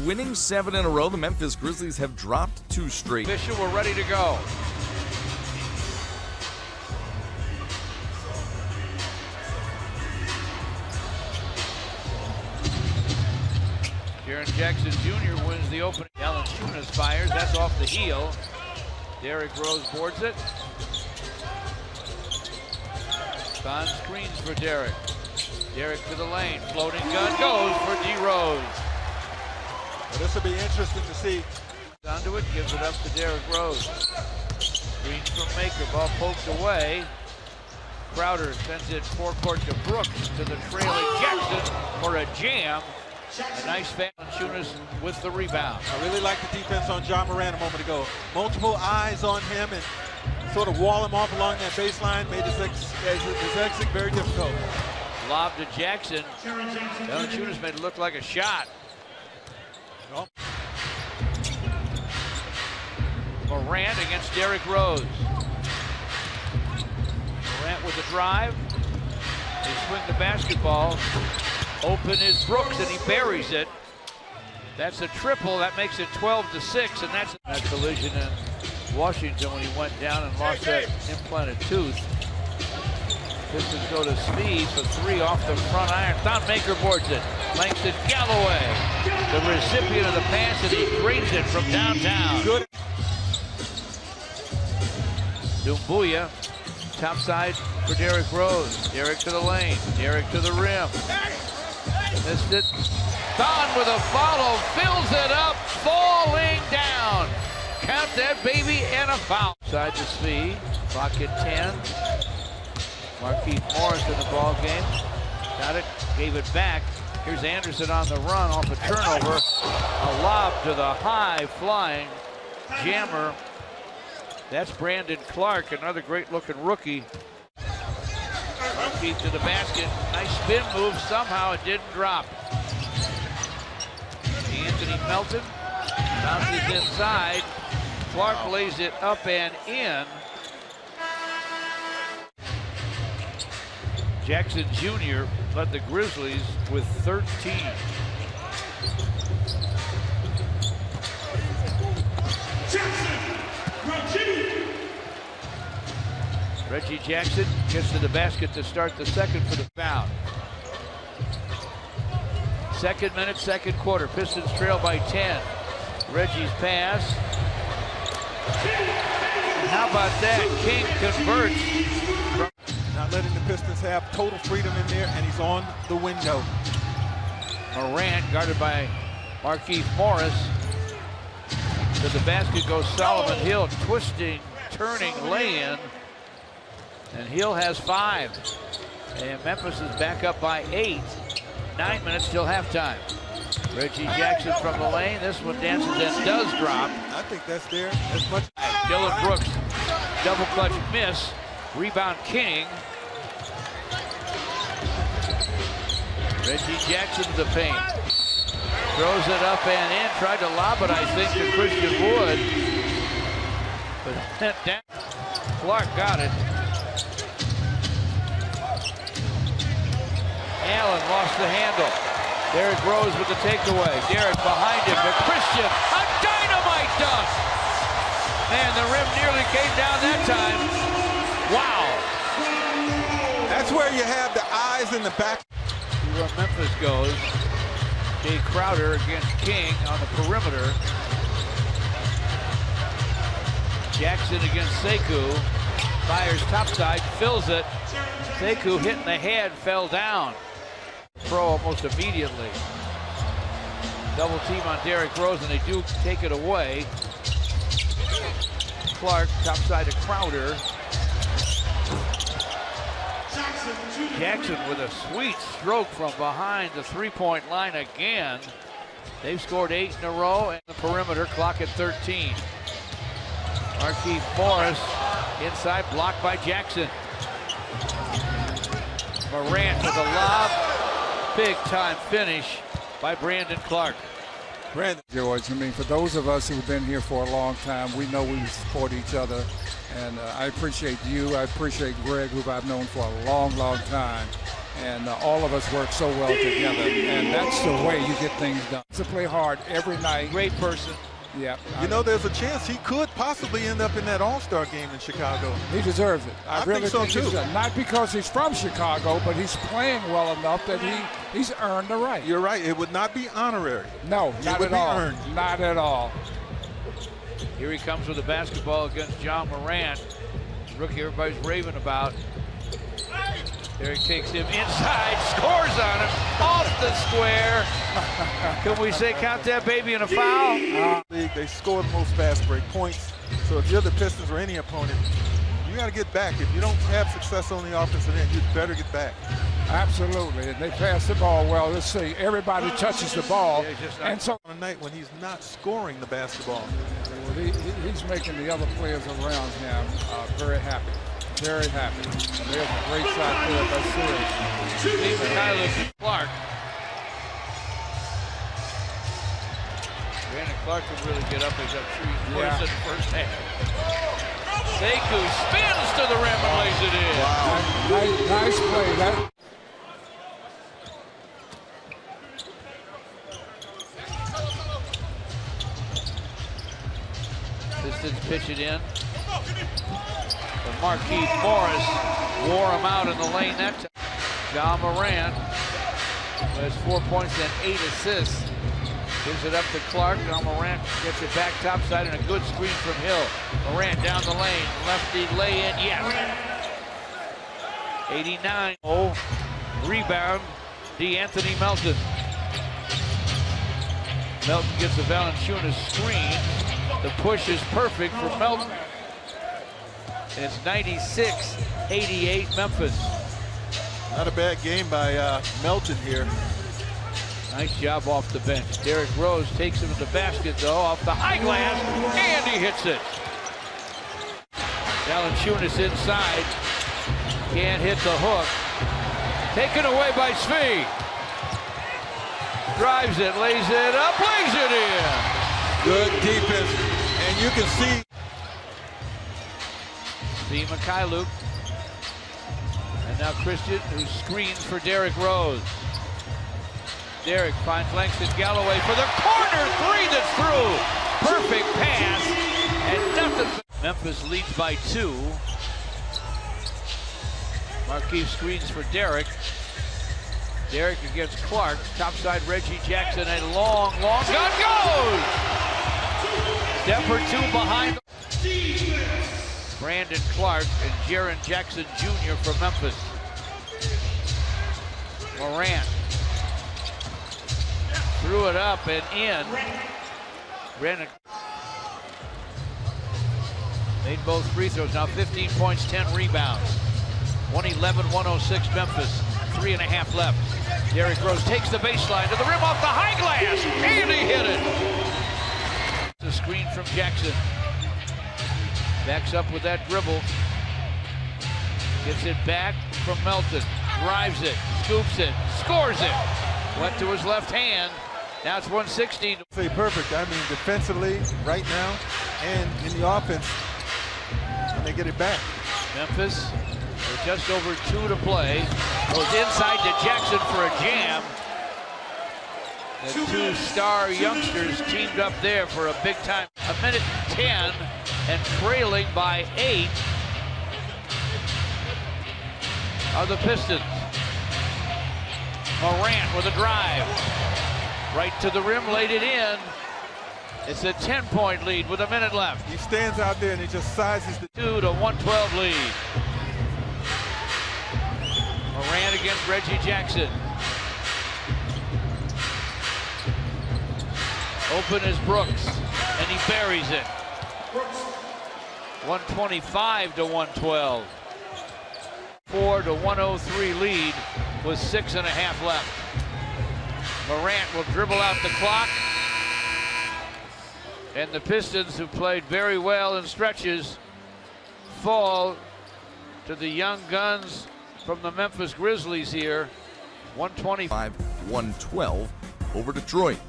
winning 7 in a row, the Memphis Grizzlies have dropped 2 straight. Official, we're ready to go. Jaren Jackson Jr. wins the opening. Valanciunas fires. That's off the heel. Derrick Rose boards it. On screens for Derrick. Derrick to the lane. Floating gun goes for D. Rose. Well, this will be interesting to see. Onto it, gives it up to Derrick Rose. Screens from Maker. Ball poked away. Crowder sends it forecourt to Brooks to the trailing Jackson for a jam. A nice Valanciunas with the rebound. I really like the defense on Ja Morant a moment ago. Multiple eyes on him and sort of wall him off along that baseline. Made his exit very difficult. Lob to Jackson. Valanciunas made it look like a shot. Oh. Morant against Derrick Rose. Morant with a drive. They swing the basketball. Open is Brooks, and he buries it. That's a triple. That makes it 12-6, and that's that collision in Washington when he went down and lost that implanted tooth. Pistons go to speed for 3 off the front iron. Thonmaker boards it. Langston Galloway, the recipient of the pass, and he drains it from downtown. Good. Doumbouya, top side for Derrick Rose. Derrick to the lane. Derrick to the rim. Missed it. Thon with a follow, fills it up, falling down. Count that baby, and a foul. Side to speed. Clock at 10. Markieff Morris in the ball game. Got it, gave it back. Here's Anderson on the run off a turnover. A lob to the high-flying jammer. That's Brandon Clark, another great-looking rookie. Markieff to the basket. Nice spin move. Somehow it didn't drop. Anthony Melton bounces inside. Clark lays it up and in. Jackson Jr. led the Grizzlies with 13. Reggie Jackson gets to the basket to start the second for the foul. Second minute, second quarter. Pistons trail by 10. Reggie's pass. How about that? King converts. Not letting the Pistons have total freedom in there, and he's on the window. Morant guarded by Markieff Morris. To the basket goes Solomon Hill, twisting, turning, lay-in. And Hill has 5. And Memphis is back up by 8. 9 minutes till halftime. Reggie Jackson from the lane. This one dances and does drop. I think that's there as much. Dillon Brooks, double clutch miss. Rebound King. Reggie Jackson to the paint. Throws it up and in. Tried to lob it, I think, to Christian Wood. But down. Clark got it. Allen lost the handle. Derrick Rose with the takeaway. Derrick behind him, but Christian, a dynamite dunk! Man, the rim nearly came down that time. Wow. That's where you have the eyes in the back. See where Memphis goes. Jay Crowder against King on the perimeter. Jackson against Sekou. Fires topside, fills it. Sekou hit in the head, fell down. Pro almost immediately. Double team on Derrick Rose, and they do take it away. Clark, topside to Crowder. Jackson with a sweet stroke from behind the three-point line again. They've scored 8 in a row, and the perimeter, clock at 13. Markieff Morris inside, blocked by Jackson. Morant with a lob. Big time finish by Brandon Clark. Brandon. George, I mean, for those of us who've been here for a long time, we know we support each other. And I appreciate you. I appreciate Greg, who I've known for a long, long time. And all of us work so well together, and that's the way you get things done. To play hard every night. Great person. Yeah. You know, there's a chance he could possibly end up in that All-Star game in Chicago. He deserves it. I really think so, he too. deserves it. Not because he's from Chicago, but he's playing well enough that he's earned the right. You're right. It would not be honorary. No, not at all. Earned. Not at all. Here he comes with the basketball against John Morant. Rookie everybody's raving about. Derrick takes him inside, scores on him, off the square. Can we say count that baby in a foul? They score the most fast break points. So if you're the Pistons or any opponent, you got to get back. If you don't have success on the offensive end, you'd better get back. Absolutely. And they pass the ball well. Let's see. Everybody touches the ball. Yeah, and so On a night when he's not scoring the basketball. he's making the other players around him very happy. Very happy. There's a great shot there by Sears. Steve Tyler Clark. Brandon Clark can really get up. He's up 3 points in the first half. Sekou spins to the rim and lays it in. Wow. Nice play. Pistons pitch it in. But Marquise Morris wore him out in the lane that time. John Morant has 4 points and 8 assists. Gives it up to Clark. John Morant gets it back topside and a good screen from Hill. Morant down the lane. Lefty lay in. Yes. 89. Oh, rebound. D'Anthony Melton. Melton gets the Valanciunas screen. The push is perfect for Melton. And it's 96-88 Memphis. Not a bad game by Melton here. Nice job off the bench. Derrick Rose takes him to the basket, though, off the high glass, and he hits it. Valanciunas inside. Can't hit the hook. Taken away by Svi. Drives it, lays it up, lays it in. Good defense. And you can see. See Mikhailuk. And now Christian, who screens for Derrick Rose. Derrick finds Langston Galloway for the corner three that's through. Perfect pass, and nothing. Memphis leads by 2. Marquise screens for Derrick. Derrick against Clark. Topside Reggie Jackson, a long gun goes! Step or 2 behind. Brandon Clark and Jaren Jackson Jr. from Memphis. Morant threw it up and in. Brandon made both free throws. Now 15 points, 10 rebounds. 111-106 Memphis. 3.5 left. Derrick Rose takes the baseline to the rim off the high glass, and he hit it. The screen from Jackson. Backs up with that dribble. Gets it back from Melton. Drives it, scoops it, scores it. Went to his left hand. Now it's 116. Say perfect. I mean, defensively right now and in the offense when they get it back. Memphis with just over 2 to play. Goes inside to Jackson for a jam. The 2 star youngsters teamed up there for a big time. 1:10 and trailing by 8 are the Pistons. Morant with a drive. Right to the rim, laid it in. It's a 10-point lead with a minute left. He stands out there and he just sizes the 2 to 112 lead. Morant against Reggie Jackson. Open is Brooks, and he buries it. 125 to 112. 4 to 103 lead with 6.5 left. Morant will dribble out the clock. And the Pistons, who played very well in stretches, fall to the young guns from the Memphis Grizzlies here. 125. 112 over Detroit.